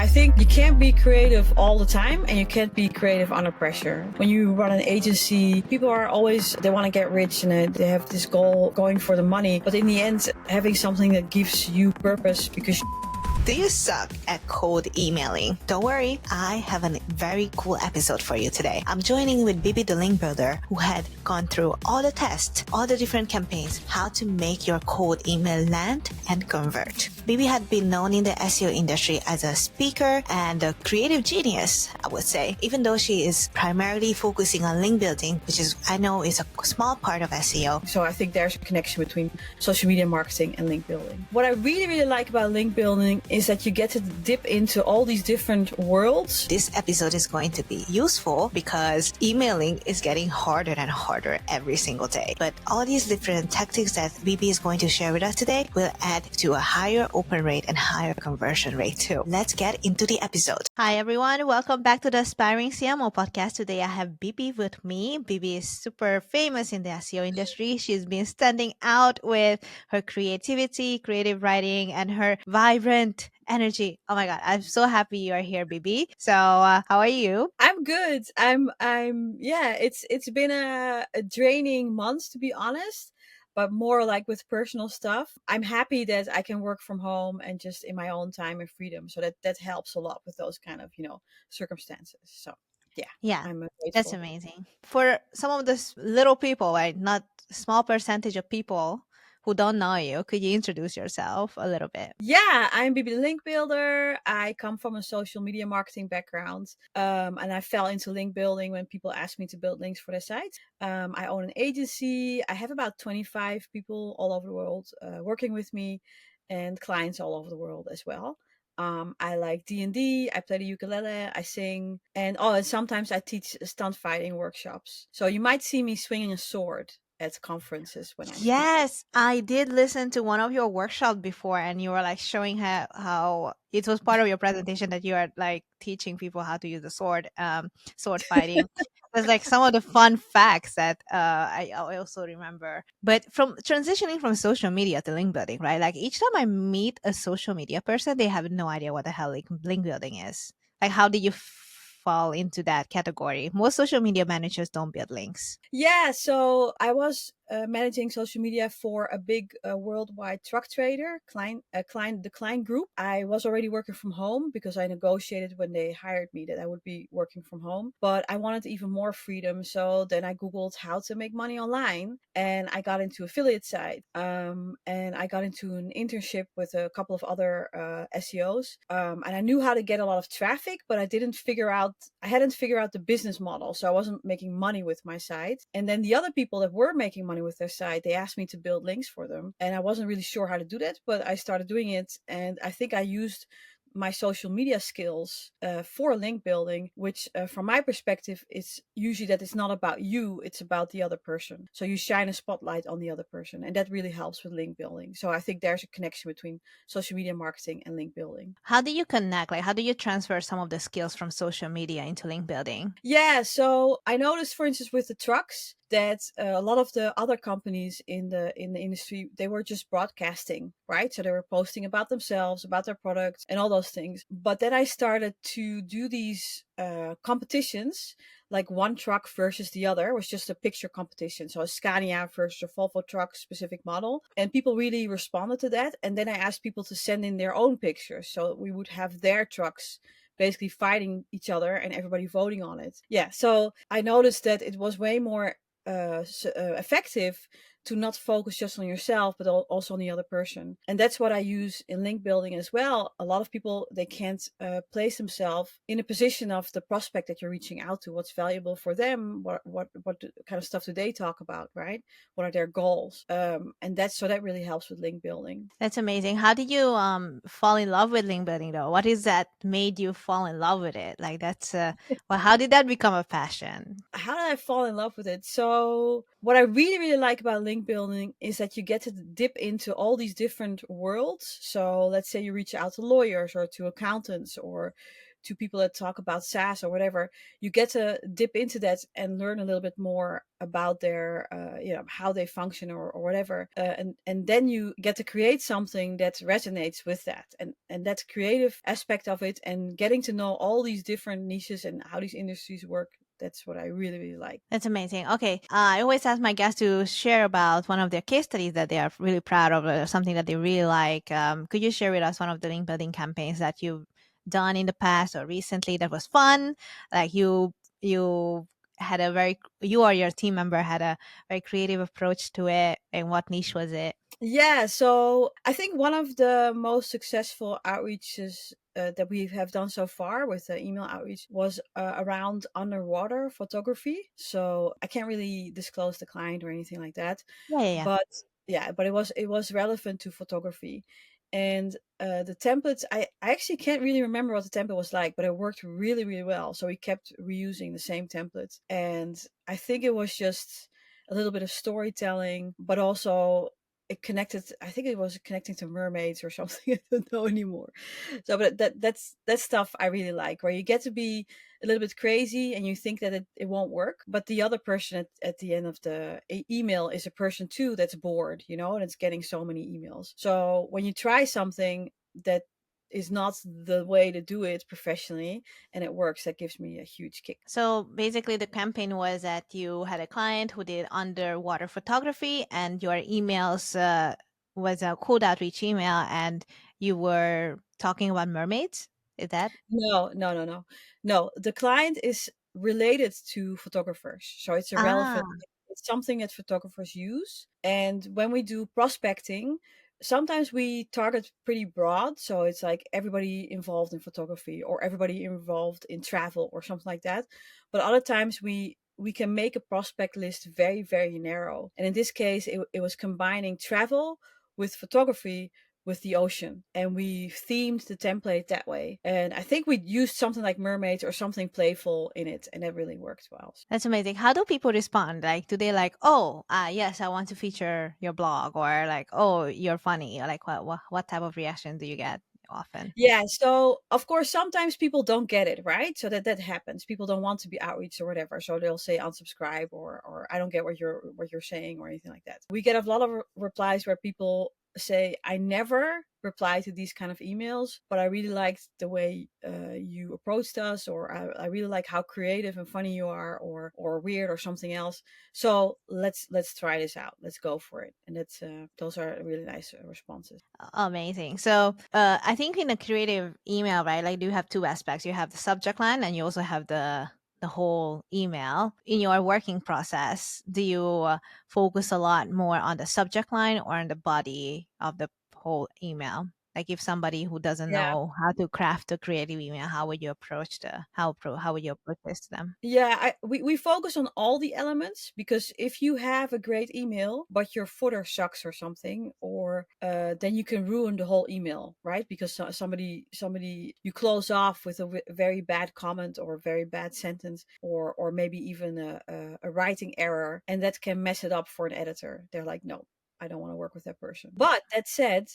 I think you can't be creative all the time and you can't be creative under pressure. When you run an agency, people are always, they want to get rich and they have this goal going for the money. But in the end, having something that gives you purpose because do you suck at cold emailing? Don't worry, I have a very cool episode for you today. I'm joining with Bibi the link builder who had gone through all the tests, all the different campaigns, how to make your cold email land and convert. Bibi had been known in the SEO industry as a speaker and a creative genius, I would say, even though she is primarily focusing on link building, which is, I know, is a small part of SEO. So I think there's a connection between social media marketing and link building. What I really like about link building is that you get to dip into all these different worlds. This episode is going to be useful because emailing is getting harder and harder every single day. But all these different tactics that Bibi is going to share with us today will add to a higher open rate and higher conversion rate too. Let's get into the episode. Hi everyone, welcome back to the Aspiring CMO podcast. Today I have Bibi with me. Bibi is super famous in the SEO industry. She's been standing out with her creativity, creative writing, and her vibrant energy. Oh my God, I'm so happy you are here, Bibi. So how are you? I'm good. Yeah, it's been a draining month to be honest, but more like with personal stuff. I'm happy that I can work from home and just in my own time and freedom. So that helps a lot with those kind of, circumstances. So Yeah, I'm that's grateful. amazing. For some of the little people, right? Not small percentage of people who don't know you, could you introduce yourself a little bit? Yeah, I'm Bibi the link builder. I come from a social media marketing background, and I fell into link building when people asked me to build links for their sites. I own an agency. I have about 25 people all over the world working with me, and clients all over the world as well. I like D&D. I play the ukulele. I sing, and sometimes I teach stunt fighting workshops. So you might see me swinging a sword at conferences when I speak. Yes, I did listen to one of your workshops before, and you were like showing how it was part of your presentation that you are like teaching people how to use the sword, sword fighting. There's like some of the fun facts that I also remember. But from transitioning from social media to link building, right? Like each time I meet a social media person, they have no idea what the hell link building is. Like, how did you fall into that category? Most social media managers don't build links. Yeah, so I was managing social media for a big worldwide truck trader, the Klein Group. I was already working from home because I negotiated when they hired me that I would be working from home. But I wanted even more freedom, so then I googled how to make money online, and I got into affiliate site, and I got into an internship with a couple of other SEOs, and I knew how to get a lot of traffic, but I hadn't figured out the business model, so I wasn't making money with my site. And then the other people that were making money with their site, they asked me to build links for them, and I wasn't really sure how to do that, but I started doing it, and I think I used my social media skills for link building, which from my perspective is usually that it's not about you, it's about the other person. So you shine a spotlight on the other person, and that really helps with link building. So I think there's a connection between social media marketing and link building. How do you connect? Like, how do you transfer some of the skills from social media into link building? Yeah, so I noticed, for instance, with the trucks, that a lot of the other companies in the industry, they were just broadcasting, right? So they were posting about themselves, about their products, and all those things. But then I started to do these competitions, like one truck versus the other. It was just a picture competition, so a Scania versus a Volvo truck specific model, and people really responded to that. And then I asked people to send in their own pictures, so we would have their trucks basically fighting each other and everybody voting on it. Yeah, so I noticed that it was way more effective to not focus just on yourself, but also on the other person. And that's what I use in link building as well. A lot of people, they can't place themselves in a position of the prospect that you're reaching out to. What's valuable for them? What kind of stuff do they talk about, right? What are their goals? And that really helps with link building. That's amazing. How did you fall in love with link building though? What is that made you fall in love with it? Like that's well, how did that become a passion? How did I fall in love with it? So what I really like about link building is that you get to dip into all these different worlds. So let's say you reach out to lawyers or to accountants or to people that talk about SaaS or whatever, you get to dip into that and learn a little bit more about their, how they function or whatever. And then you get to create something that resonates with that. And that creative aspect of it and getting to know all these different niches and how these industries work, that's what I really, really like. That's amazing. Okay. I always ask my guests to share about one of their case studies that they are really proud of or something that they really like. Could you share with us one of the link building campaigns that you've done in the past or recently that was fun? Like you had a very, you or your team member had a very creative approach to it. And what niche was it? Yeah, so I think one of the most successful outreaches that we have done so far with the email outreach was around underwater photography. So I can't really disclose the client or anything like that, Yeah, yeah, yeah. but yeah, but it was relevant to photography. And the templates, I actually can't really remember what the template was like, but it worked really, really well. So we kept reusing the same templates. And I think it was just a little bit of storytelling, but also it connected. I think it was connecting to mermaids or something. I don't know anymore. So, but that's stuff I really like, where you get to be a little bit crazy and you think that it won't work, but the other person at the end of the email is a person too that's bored, and it's getting so many emails. So when you try something that is not the way to do it professionally and it works, that gives me a huge kick. So basically, the campaign was that you had a client who did underwater photography, and your emails was a cold outreach email, and you were talking about mermaids. Is that? No, no, no, no. No, the client is related to photographers. So it's a relevant, Ah, it's something that photographers use. And when we do prospecting, sometimes we target pretty broad. So it's like everybody involved in photography or everybody involved in travel or something like that. But other times we can make a prospect list very, very narrow. And in this case, it was combining travel with photography with the ocean, and we themed the template that way. And I think we used something like mermaids or something playful in it, and that really worked well. that's amazing. How do people respond? Like, do they like, oh, yes, I want to feature your blog, or like, oh, you're funny, or like, what type of reaction do you get often? Yeah, so of course sometimes people don't get it, right? So that happens. People don't want to be outreached or whatever, so they'll say unsubscribe or I don't get what you're saying or anything like that. We get a lot of replies where people say, I never reply to these kind of emails, but I really liked the way you approached us, or I really like how creative and funny you are, or weird or something else. So let's try this out. Let's go for it. And that's those are really nice responses. Amazing. So, I think in a creative email, right? Like, you have two aspects. You have the subject line, and you also have the whole email. In your working process, do you focus a lot more on the subject line or on the body of the whole email? Like, if somebody who doesn't Yeah. know how to craft a creative email, how would you approach how would you approach this to them? Yeah, we focus on all the elements, because if you have a great email but your footer sucks or something, or then you can ruin the whole email, right? Because somebody you close off with a very bad comment or a very bad sentence, or maybe even a writing error, and that can mess it up for an editor. They're like, no, I don't want to work with that person. But that said,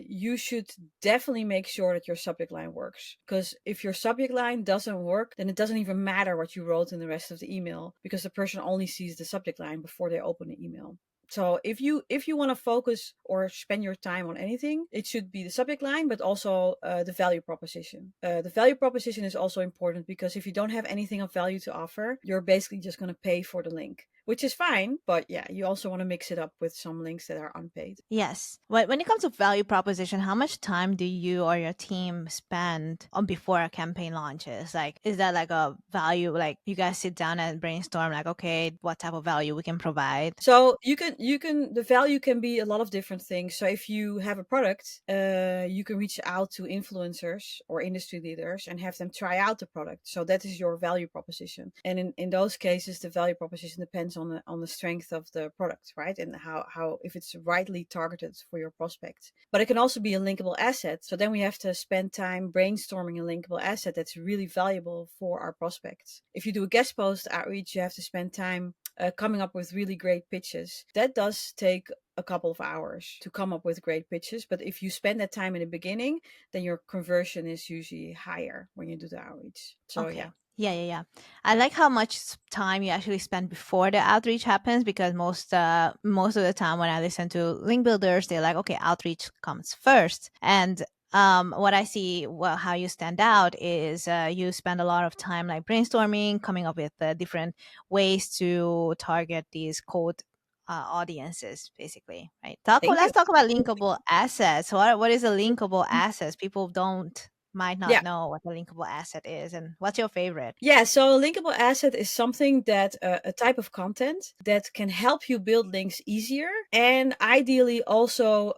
you should definitely make sure that your subject line works. Because if your subject line doesn't work, then it doesn't even matter what you wrote in the rest of the email, because the person only sees the subject line before they open the email. So if you want to focus or spend your time on anything, it should be the subject line, but also the value proposition. The value proposition is also important, because if you don't have anything of value to offer, you're basically just going to pay for the link, which is fine. But yeah, you also want to mix it up with some links that are unpaid. Yes. When it comes to value proposition, how much time do you or your team spend on before a campaign launches? Like, is that like a value, like you guys sit down and brainstorm, like, okay, what type of value we can provide? So the value can be a lot of different things. So if you have a product, you can reach out to influencers or industry leaders and have them try out the product. So that is your value proposition. And in those cases, the value proposition depends on the strength of the product, right? And how if it's rightly targeted for your prospects. But it can also be a linkable asset. So then we have to spend time brainstorming a linkable asset that's really valuable for our prospects. If you do a guest post outreach, you have to spend time coming up with really great pitches. That does take a couple of hours to come up with great pitches. But if you spend that time in the beginning, then your conversion is usually higher when you do the outreach. So yeah. Okay. Yeah, yeah, yeah. I like how much time you actually spend before the outreach happens, because most of the time when I listen to link builders, they're like, okay, outreach comes first. And what I see, well, how you stand out is you spend a lot of time like brainstorming, coming up with different ways to target these cold audiences, basically, right? Thank you. Let's talk about linkable assets. What is a linkable assets? People don't might not Yeah. know what a linkable asset is, and what's your favorite? Yeah, so a linkable asset is something that a type of content that can help you build links easier and ideally also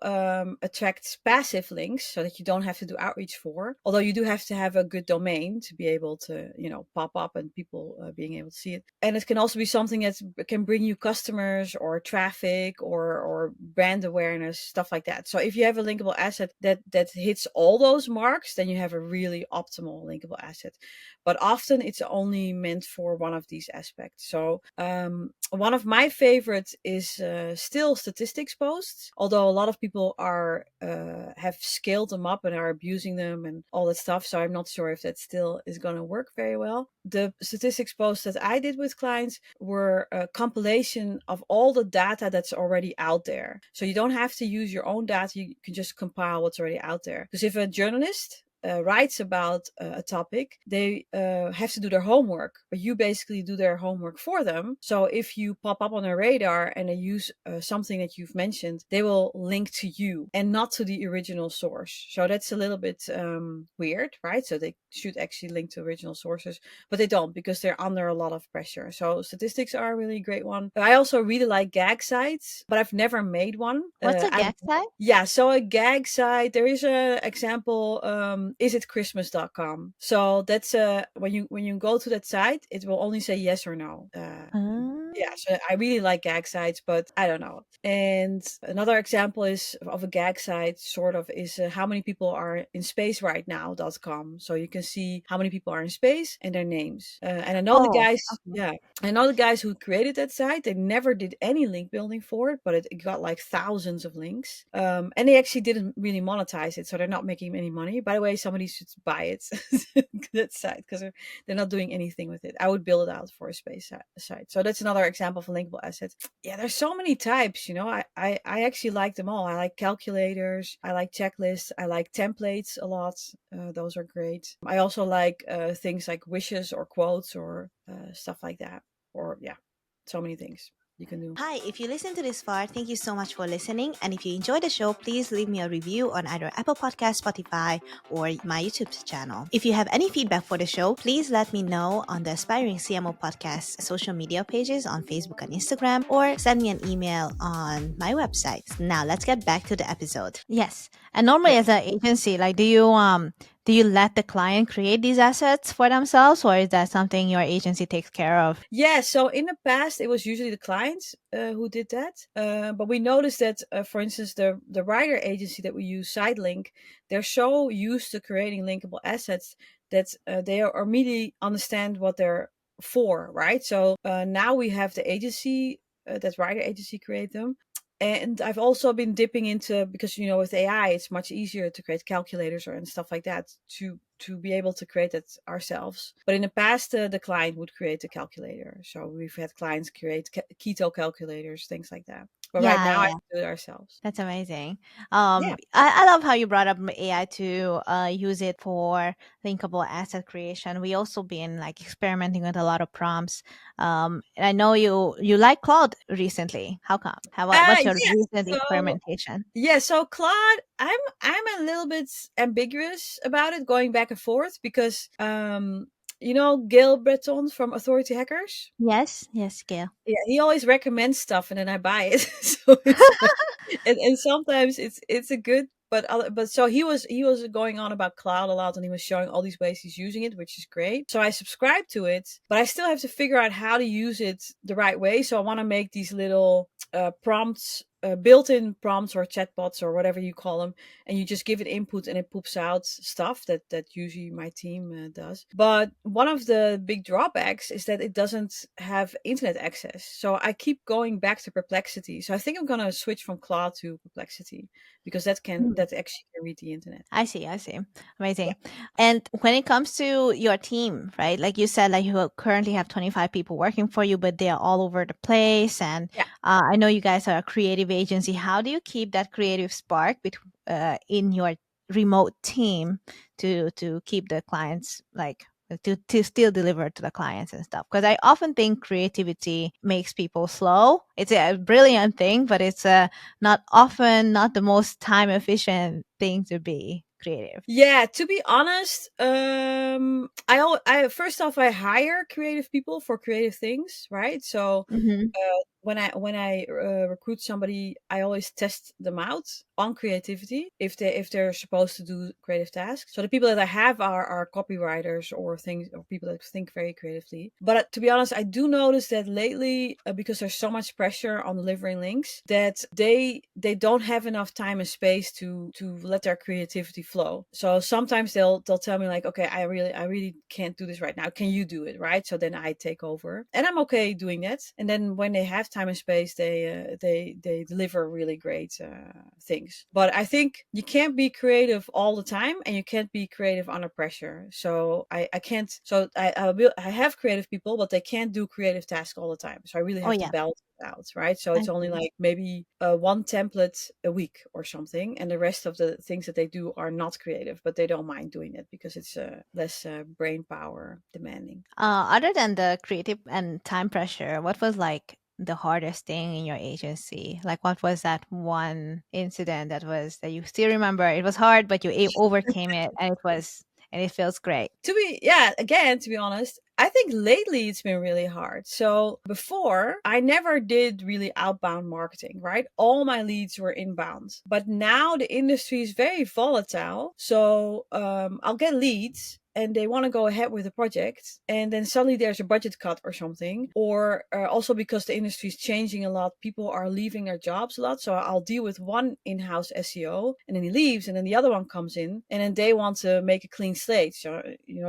attracts passive links so that you don't have to do outreach for. Although you do have to have a good domain to be able to, pop up and people being able to see it. And it can also be something that can bring you customers or traffic or brand awareness, stuff like that. So if you have a linkable asset that hits all those marks, then you have a really optimal linkable asset. But often it's only meant for one of these aspects. So one of my favorites is still statistics posts, although a lot of people have scaled them up and are abusing them and all that stuff. So I'm not sure if that still is going to work very well. The statistics posts that I did with clients were a compilation of all the data that's already out there. So you don't have to use your own data. You can just compile what's already out there. Because if a journalist writes about a topic, they have to do their homework, but you basically do their homework for them. So if you pop up on their radar and they use something that you've mentioned, they will link to you and not to the original source. So that's a little bit weird, right? So they should actually link to original sources, but they don't because they're under a lot of pressure. So statistics are a really great one. I also really like gag sites, but I've never made one. What's a gag site? Yeah, so a gag site, there is a example, isitchristmas.com. So that's when you go to that site, it will only say yes or no. Yeah, so I really like gag sites, but I don't know. And another example is of a gag site, sort of, is how many people are in space right now.com. So you can see how many people are in space and their names. And I know the Oh, guys, okay. yeah, I know the guys who created that site. They never did any link building for it, but it got like thousands of links. And they actually didn't really monetize it, so they're not making any money. By the way, somebody should buy it, that site, because they're not doing anything with it. I would build it out for a space site. So that's another example of a linkable asset. Yeah, there's so many types, I actually like them all. I like calculators, I like checklists, I like templates a lot. Those are great. I also like things like wishes or quotes or stuff like that. Or yeah, so many things you can do. Hi, if you listen to this far, thank you so much for listening. And if you enjoyed the show, please leave me a review on either Apple Podcast, Spotify, or my YouTube channel. If you have any feedback for the show, please let me know on the Aspiring CMO Podcast social media pages on Facebook and Instagram, or send me an email on my website. Now, let's get back to the episode. Yes. And normally as an agency, like, do you let the client create these assets for themselves, or is that something your agency takes care of? Yeah, so in the past, it was usually the clients who did that. But we noticed that, for instance, the writer agency that we use, SideLink, they're so used to creating linkable assets that they immediately understand what they're for, right? So now we have the agency, that writer agency, create them. And I've also been dipping into, because with AI, it's much easier to create calculators and stuff like that to be able to create it ourselves. But in the past, the client would create the calculator. So we've had clients create keto calculators, things like that. But right Yeah, now, I yeah. do it ourselves. That's amazing. Yeah. I love how you brought up AI to use it for linkable asset creation. We also been like experimenting with a lot of prompts. And I know you like Claude recently. How come? What's your Yeah. recent So experimentation? yeah, so Claude, I'm a little bit ambiguous about it, going back and forth, because Gail Breton from Authority Hackers. Yes, yes, Gail. Yeah, he always recommends stuff and then I buy it. So it's and sometimes it's a good, but so he was going on about Cloud a lot, and he was showing all these ways he's using it, which is great. So I subscribe to it, but I still have to figure out how to use it the right way. So I want to make these little prompts built-in prompts or chatbots or whatever you call them, and you just give it input and it poops out stuff that usually my team does. But one of the big drawbacks is that it doesn't have internet access, so I keep going back to Perplexity. So I think I'm gonna switch from Claude to Perplexity, because that actually can read the internet. I see, I see. Yeah. Amazing. And when it comes to your team, right? Like you said, like you currently have 25 people working for you, but they're all over the place. And Yeah. I know you guys are a creative agency. How do you keep that creative spark in your remote team to keep the clients like to still deliver to the clients and stuff? Because I often think creativity makes people slow. It's a brilliant thing, but it's not the most time efficient thing to be creative. Yeah, to be honest, I first off, I hire creative people for creative things, right? So Hmm. when I recruit somebody, I always test them out on creativity if they're supposed to do creative tasks. So the people that I have are copywriters or things or people that think very creatively. But to be honest, I do notice that lately, because there's so much pressure on delivering links, that they don't have enough time and space to let their creativity flow. So sometimes they'll tell me like, okay, I really can't do this right now. Can you do it? Right? So then I take over, and I'm okay doing that. And then when they have time and space, they deliver really great things. But I think you can't be creative all the time, and you can't be creative under pressure. So I can't. So I have creative people, but they can't do creative tasks all the time. So I really Oh have to yeah, balance it out, right? So I it's only see. like maybe one template a week or something, and the rest of the things that they do are not creative, but they don't mind doing it because it's less brain power demanding. Other than the creative and time pressure, what was like the hardest thing in your agency? Like, what was that one incident that you still remember? It was hard, but you overcame it, and it feels great. To be honest, I think lately it's been really hard. So before, I never did really outbound marketing, right? All my leads were inbound. But now the industry is very volatile. So I'll get leads and they want to go ahead with the project, and then suddenly there's a budget cut or something, or also because the industry is changing a lot, people are leaving their jobs a lot. So I'll deal with one in-house SEO, and then he leaves, and then the other one comes in, and then they want to make a clean slate. So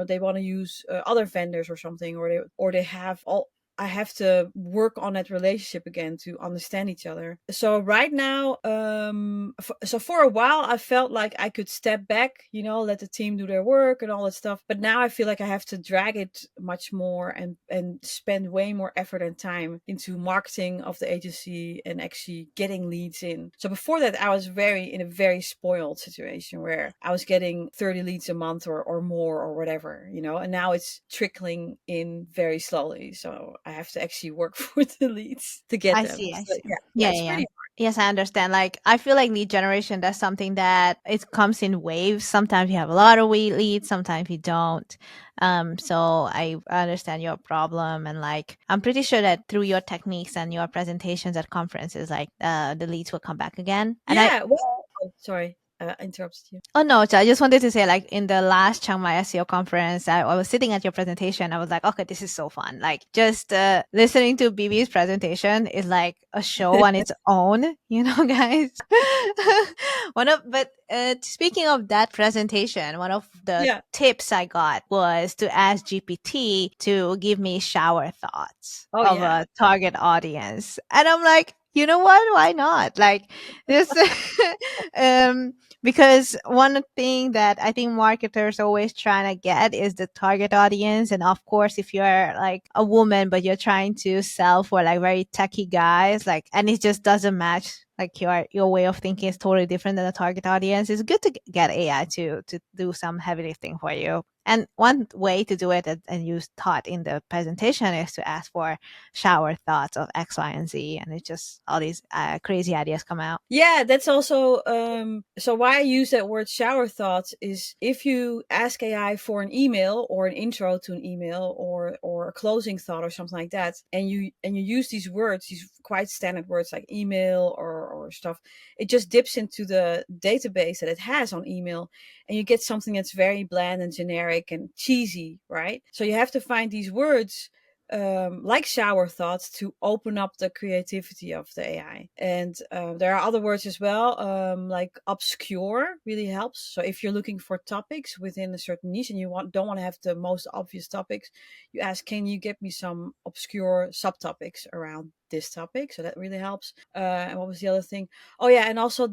they want to use other vendors or something, or they have all. I have to work on that relationship again to understand each other. So right now, so for a while, I felt like I could step back, let the team do their work and all that stuff. But now I feel like I have to drag it much more and spend way more effort and time into marketing of the agency and actually getting leads in. So before that, I was in a very spoiled situation where I was getting 30 leads a month or more or whatever, and now it's trickling in very slowly. So I have to actually work for the leads to get I them. see, I So see. yeah, Yeah, it's yeah, yeah. pretty Yes, I understand. Like, I feel like lead generation, that's something that it comes in waves. Sometimes you have a lot of leads, sometimes you don't. So I understand your problem. And like, I'm pretty sure that through your techniques and your presentations at conferences, like, the leads will come back again. And I Yeah, well, oh, sorry, I interrupted you. Oh no, so I just wanted to say, like in the last Chiang Mai SEO conference, I was sitting at your presentation. I was like, okay, this is so fun. Like just listening to Bibi's presentation is like a show on its own, guys. Speaking of that presentation, one of the Yeah. tips I got was to ask GPT to give me shower thoughts Oh of yeah. a target audience, and I'm like, you know what? Why not? Like this. um because one thing that I think marketers always trying to get is the target audience. And of course, if you're like a woman, but you're trying to sell for like very techie guys, like, and it just doesn't match, like your way of thinking is totally different than the target audience. It's good to get AI to do some heavy lifting for you. And one way to do it, and you taught in the presentation, is to ask for shower thoughts of X, Y, and Z, and it's just all these crazy ideas come out. Yeah, that's also so why I use that word shower thoughts is if you ask AI for an email or an intro to an email or a closing thought or something like that, and you use these words, these quite standard words like email or stuff, it just dips into the database that it has on email, and you get something that's very bland and generic and cheesy, right? So you have to find these words like shower thoughts to open up the creativity of the AI. And there are other words as well, like obscure really helps. So if you're looking for topics within a certain niche and you don't want to have the most obvious topics, you ask, can you get me some obscure subtopics around this topic? So that really helps. And what was the other thing? Oh yeah, and also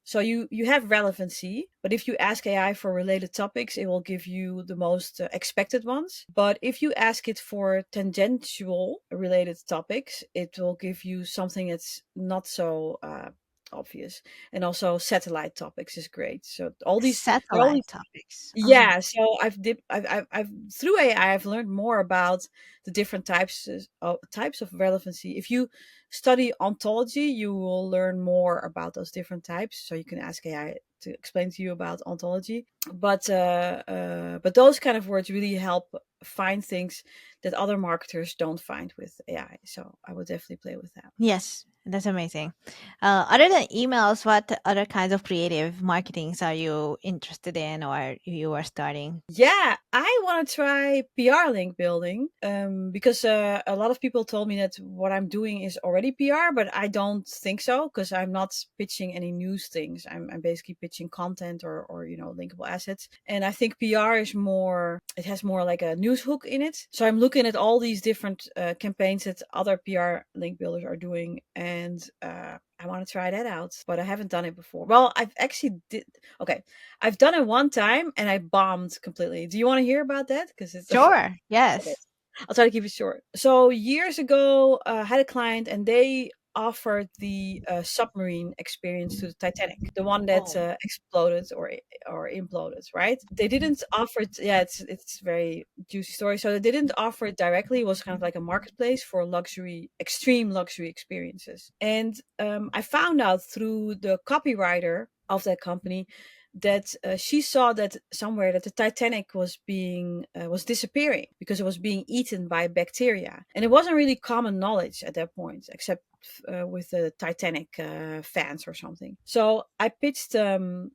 so you have relevancy, but if you ask AI for related topics, it will give you the most expected ones. But if you ask it for tangential related topics, it will give you something that's not so obvious. And also satellite topics is great. So all these, there are all Satellite these, topics. Oh, yeah, so I've through AI I've learned more about the different types of relevancy. If you study ontology, you will learn more about those different types. So you can ask AI to explain to you about ontology. But those kind of words really help find things that other marketers don't find with AI. So I would definitely play with that. yes, that's amazing. Other than emails, what other kinds of creative marketings are you interested in or you are starting? Yeah, I want to try PR link building because a lot of people told me that what I'm doing is already PR, but I don't think so because I'm not pitching any news things. I'm basically pitching content or linkable assets. And I think PR is more, it has more like a news hook in it. So I'm looking at all these different campaigns that other PR link builders are doing, and I want to try that out, but I haven't done it before. Well, I've actually did. Okay, I've done it one time and I bombed completely. Do you want to hear about that? Because it's Sure. okay. Yes. I'll try to keep it short. So years ago, I had a client and they offered the submarine experience to the Titanic, the one that Oh. exploded or imploded. Right? They didn't offer it. Yeah, it's very juicy story. So they didn't offer it directly. It was kind of like a marketplace for luxury, extreme luxury experiences. And I found out through the copywriter of that company that she saw that somewhere that the Titanic was disappearing because it was being eaten by bacteria, and it wasn't really common knowledge at that point, except with the Titanic fans or something. So I pitched to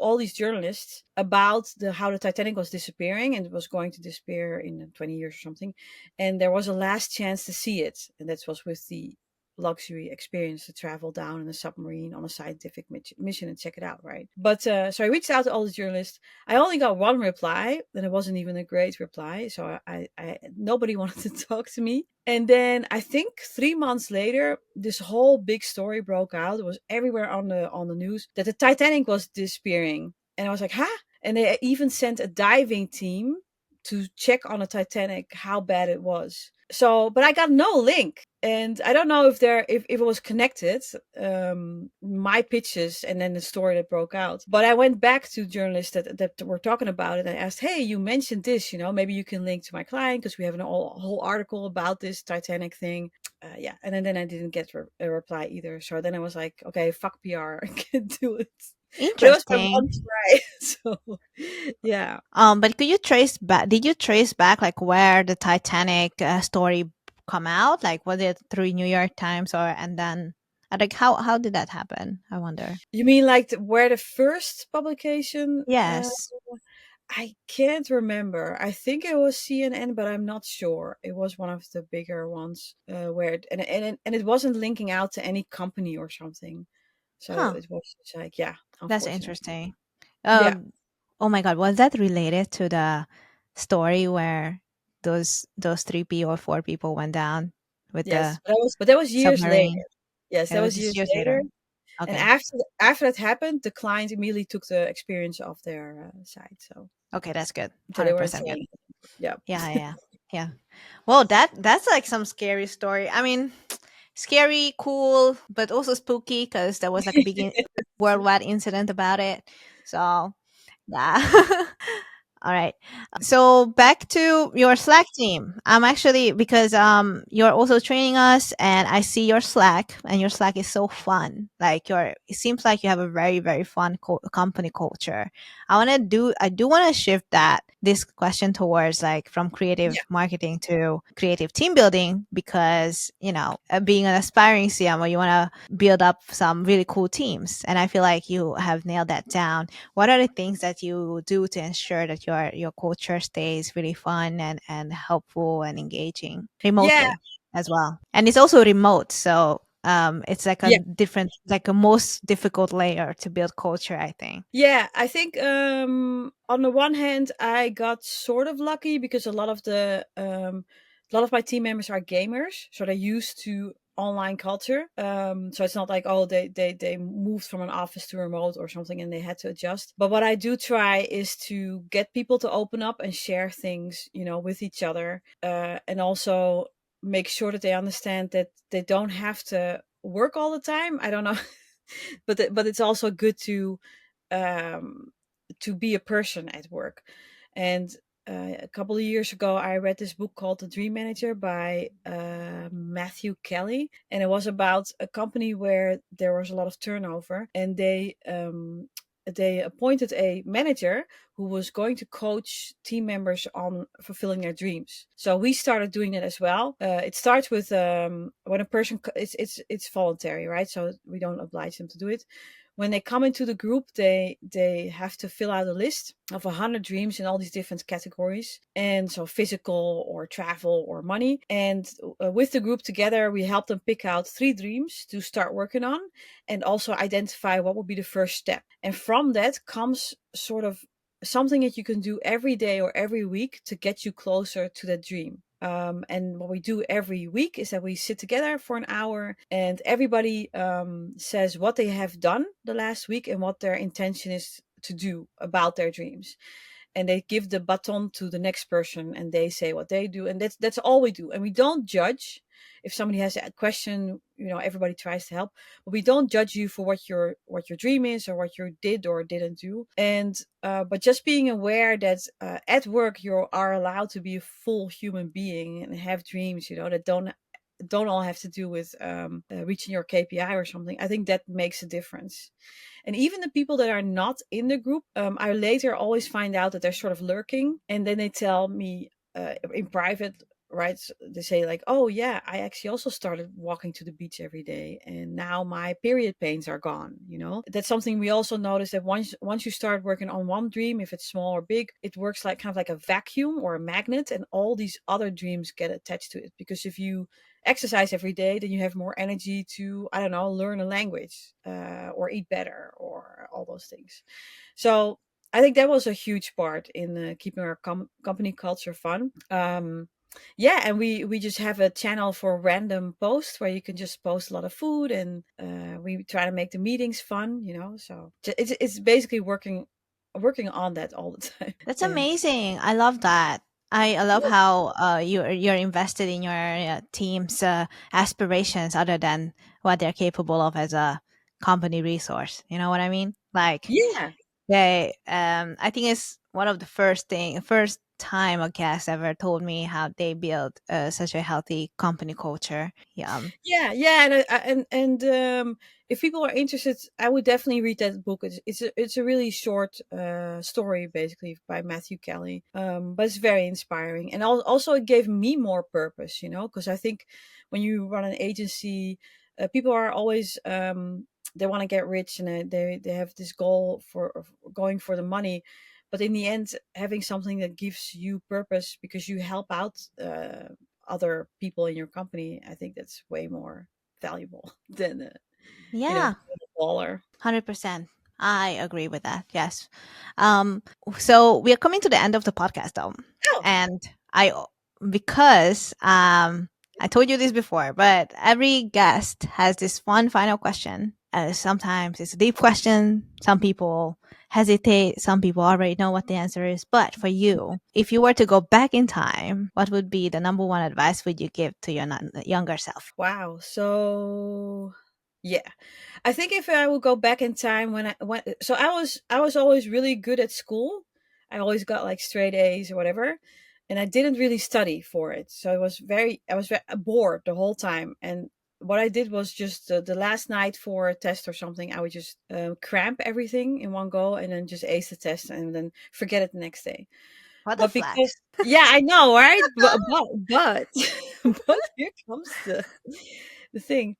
all these journalists about how the Titanic was disappearing and it was going to disappear in 20 years or something, and there was a last chance to see it, and that was with the luxury experience to travel down in a submarine on a scientific mission and check it out, right? But so I reached out to all the journalists. I only got one reply, and it wasn't even a great reply. So I nobody wanted to talk to me. And then I think 3 months later, this whole big story broke out. It was everywhere on the news that the Titanic was disappearing, and I was like, huh? And they even sent a diving team to check on the Titanic how bad it was. So, but I got no link, and I don't know if it was connected, my pitches and then the story that broke out. But I went back to journalists that were talking about it and asked, hey, you mentioned this, maybe you can link to my client because we have a whole article about this Titanic thing. Yeah, and then I didn't get a reply either. So then I was like, okay, fuck PR, I can't do it. But it was my Interesting. one try. So yeah. But could you trace back? Did you trace back like where the Titanic story come out? Like was it through New York Times or and then like how did that happen? I wonder. You mean like where the first publication? Yes. I can't remember. I think it was CNN, but I'm not sure. It was one of the bigger ones where it wasn't linking out to any company or something. So Huh. it was just like, yeah, That's unfortunately. interesting. Yeah. Oh my God, was that related to the story where those three P or four people went down with the Yes, but that was years later. submarine? Yes, It that was was just years years later. later. And Okay. after that happened, the client immediately took the experience off their side. Okay, that's good. So they weren't 100% good. saying, yeah. Yeah, yeah, yeah. Well, that's like some scary story. I mean, scary, cool, but also spooky because there was like a big worldwide incident about it. So yeah. All right. So back to your Slack team. I'm actually because you're also training us and I see your Slack and your Slack is so fun. Like it seems like you have a very fun company culture. I do want to shift that this question towards like from Yeah. creative marketing to creative team building because, being an aspiring CMO, you want to build up some really cool teams. And I feel like you have nailed that down. What are the things that you do to ensure that your culture stays really fun and helpful and engaging Yeah. remotely as well? And it's also remote. So it's like a Yeah. different, like a most difficult layer to build culture, I think. Yeah, I think on the one hand, I got sort of lucky because a lot of my team members are gamers, so they're used to online culture. So it's not like, oh, they moved from an office to remote or something and they had to adjust. But what I do try is to get people to open up and share things, with each other, and also make sure that they understand that they don't have to work all the time. I don't know, but it's also good um, to be a person at work. And a couple of years ago, I read this book called The Dream Manager by Matthew Kelly, and it was about a company where there was a lot of turnover, and they appointed a manager who was going to coach team members on fulfilling their dreams. So we started doing that as well. It starts with when a person it's voluntary, right? So we don't oblige them to do it. When they come into the group, they have to fill out a list of 100 dreams in all these different categories, and so physical or travel or money. And with the group together, we help them pick out 3 dreams to start working on, and also identify what will be the first step. And from that comes sort of something that you can do every day or every week to get you closer to that dream. And what we do every week is that we sit together for an hour, and everybody says what they have done the last week and what their intention is to do about their dreams. And they give the baton to the next person and they say what they do, and that's all we do. And we don't judge. If somebody has a question, everybody tries to help, but we don't judge you for what your dream is or what you did or didn't do. And but just being aware that at work you are allowed to be a full human being and have dreams, that don't all have to do with reaching your KPI or something. I think that makes a difference. And even the people that are not in the group, I later always find out that they're sort of lurking. And then they tell me in private, right? They say, like, oh, yeah, I actually also started walking to the beach every day. And now my period pains are gone. That's something we also notice, that once you start working on one dream, if it's small or big, it works like kind of like a vacuum or a magnet. And all these other dreams get attached to it. Because if you exercise every day, then you have more energy to, I don't know, learn a language, or eat better, or all those things. So I think that was a huge part in keeping our company culture fun. Yeah, and we just have a channel for random posts where you can just post a lot of food, and we try to make the meetings fun. So it's basically working on that all the time. That's And amazing. I love that. I love how you're invested in your team's aspirations other than what they're capable of as a company resource. You know what I mean? Like yeah. I think it's one of the first time a guest ever told me how they build such a healthy company culture. Yeah. Yeah, and if people are interested, I would definitely read that book. It's a really short story, basically, by Matthew Kelly, but it's very inspiring, and also it gave me more purpose, because I think when you run an agency, people are always they want to get rich, and they have this goal for of going for the money. But in the end, having something that gives you purpose because you help out other people in your company, I think that's way more valuable than Yeah. a dollar. 100%. I agree with that. Yes. Um, so we are coming to the end of the podcast though. Oh, And I, because I told you this before, but every guest has this one final question. Sometimes it's a deep question. Some people hesitate. Some people already know what the answer is. But for you, if you were to go back in time, what would be the number one advice would you give to your younger self? wow. So yeah, I think if I would go back in time, so I was always really good at school. I always got like straight A's or whatever, and I didn't really study for it. So I was very bored the whole time. And what I did was just the last night for a test or something, I would just cramp everything in one go and then just ace the test and then forget it the next day. What a But because flex. yeah, I know, right? But but here comes the thing.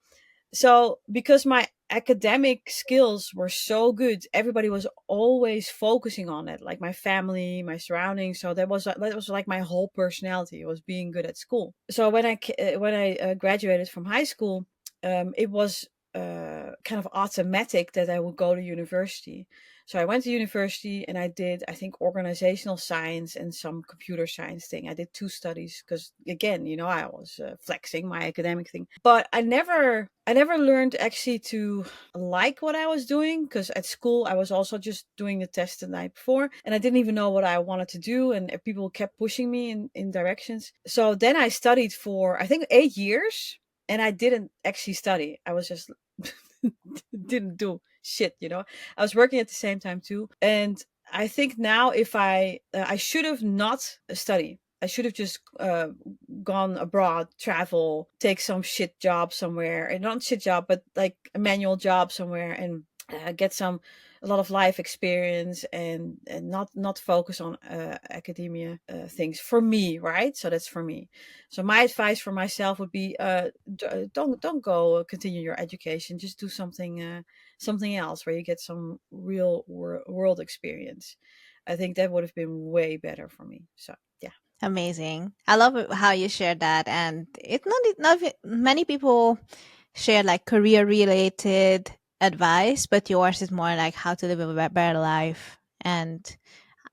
So because my academic skills were so good, everybody was always focusing on it, like my family, my surroundings. So that was like my whole personality was being good at school. So when I graduated from high school, it was kind of automatic that I would go to university. So I went to university and I did, I think, organizational science and some computer science thing. I did two studies because, again, I was flexing my academic thing. But I never learned actually to like what I was doing because at school I was also just doing the test the night before and I didn't even know what I wanted to do. And people kept pushing me in directions. So then I studied for, I think, 8 years and I didn't actually study. I was just didn't do shit, I was working at the same time too. And I think now if I should have not studied. I should have just gone abroad, travel, take some shit job somewhere, and not shit job, but like a manual job somewhere, and get a lot of life experience, and not focus on academia things for me, right? So that's for me. So my advice for myself would be don't go continue your education. Just do something else where you get some real world experience. I think that would have been way better for me. So yeah. Amazing. I love how you shared that. And it's not many people share like career related advice, but yours is more like how to live a better life. And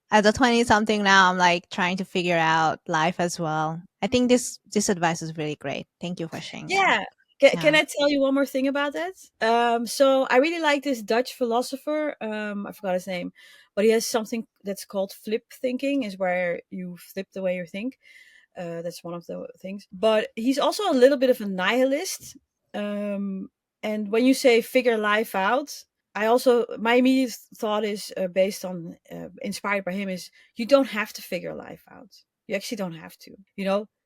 as a 20 something now, I'm like trying to figure out life as well. I think this advice is really great. Thank you for sharing that. Yeah. Can Yeah. I tell you one more thing about that? So I really like this Dutch philosopher. I forgot his name, but he has something that's called flip thinking, is where you flip the way you think. That's one of the things. But he's also a little bit of a nihilist. Um, and when you say figure life out, my immediate thought is based on, inspired by him, is you don't have to figure life out. You actually don't have to.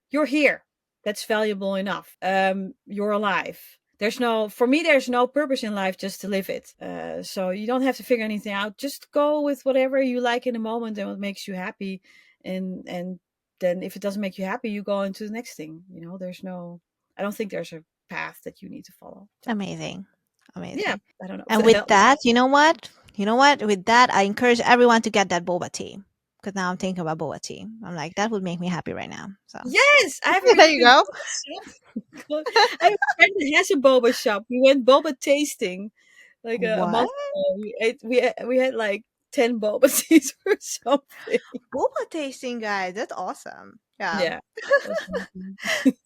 You're here. That's valuable enough. You're alive. For me, there's no purpose in life just to live it. So you don't have to figure anything out. Just go with whatever you like in the moment and what makes you happy. And then if it doesn't make you happy, you go into the next thing. I don't think there's a path that you need to follow. So Amazing. yeah, Amazing. I don't know if And that with helps. that, you know what? You know what? With that, I encourage everyone to get that boba tea. Because now I'm thinking about boba tea. I'm like, that would make me happy right now. So Yes, I have a there really you good go. boba shop. I have a friend that has a boba shop. We went boba tasting like a What? month ago. We had like 10 boba teas or something. Boba tasting, guys. That's awesome. Yeah. Yeah, that was amazing.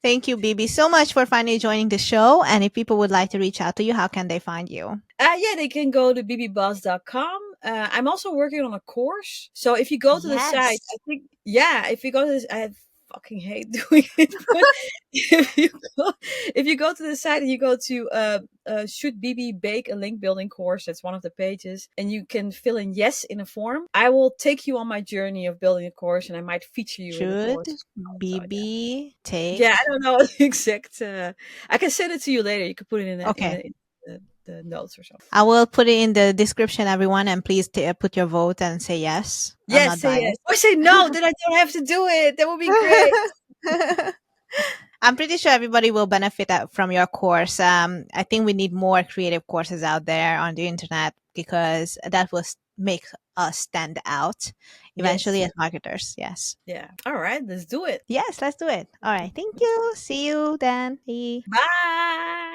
Thank you, Bibi, so much for finally joining the show. And if people would like to reach out to you, how can they find you? Yeah, they can go to bbboss.com. I'm also working on a course. So if you go to the site, Yes. I think, yeah, if you go to this, I fucking hate doing it, but if you go to the site and you go to should BB bake a link building course, that's one of the pages, and you can fill in yes in a form. I will take you on my journey of building a course, and I might feature you in the Should course. So yeah. Bibi Yeah, I take? don't know the exact. I can send it to you later. You can put it in Okay. the notes or something. I will put it in the description, everyone, and please put your vote and say yes. I'm Yes, not say yes. biased. Or say no, then I don't have to do it. That would be great. I'm pretty sure everybody will benefit from your course. I think we need more creative courses out there on the internet because that will make us stand out Yes. eventually as marketers. Yes. Yeah. All right, let's do it. Yes, let's do it. All right. Thank you. See you then. Bye. Bye.